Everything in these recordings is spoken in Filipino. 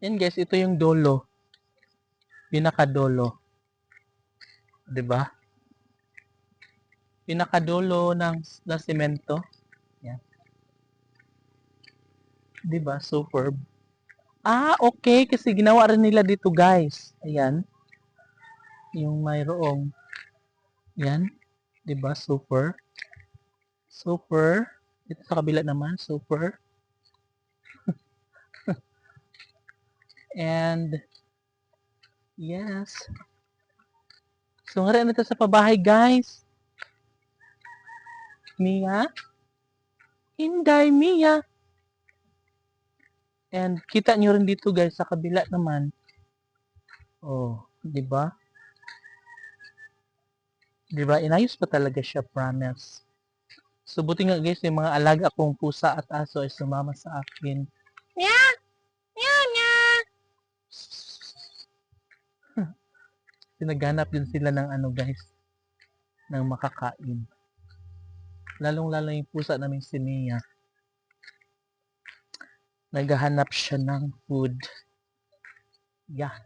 Yan guys, ito yung dolo. Pinakadolo. 'Di ba? Pinakadolo ng semento. Yan. 'Di ba? Superb. Okay. Kasi ginawa rin nila dito guys. Ayan. Yung mayroong. Yan. 'Di ba? Super. Super. Dito sa kabila naman. Super. And yes. So, nga rin ito sa pabahay guys. Mia. Inday Mia. And kita nyo rin dito guys sa kabila naman. Oh, 'di ba? 'Di ba? Inayos pa talaga siya, promise. So buti nga guys, yung mga alaga kong pusa at aso ay sumama sa akin. Nya! Nya! Nya! Naghanap din sila ng ano guys, ng makakain. Lalong-lalo yung pusa namin si Mia. Naghahanap siya ng food. Yeah.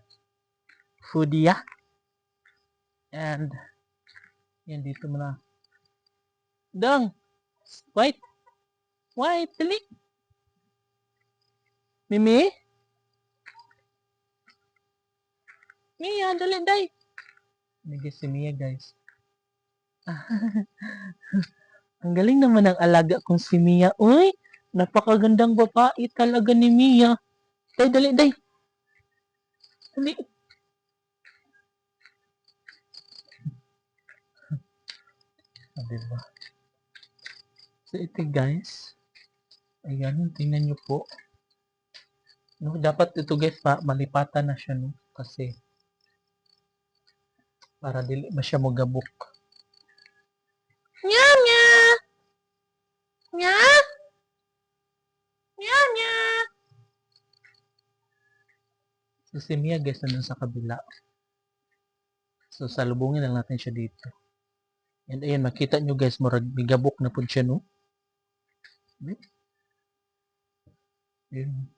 Food, yeah. And, yan dito muna. Dong! Wait! Wait! Dali! Mimi? Mia, dali, day! Nagay si Mia guys. Ang galing naman ng alaga kong si Mia. Uy! Napakagandang babae talaga ni Mia. Day, dali, day! Dali! Diba? So ito guys, ayan, tingnan nyo po. No, dapat ito guys, malipatan na siya, no? Kasi para dili ba siya magabok. Nya nya! Nya! Nya nya! So si Mia guys, nandun sa kabila. So salubungin lang natin siya dito. And ayan, makita nyo guys, murag migabok na po siya, no? Ayan.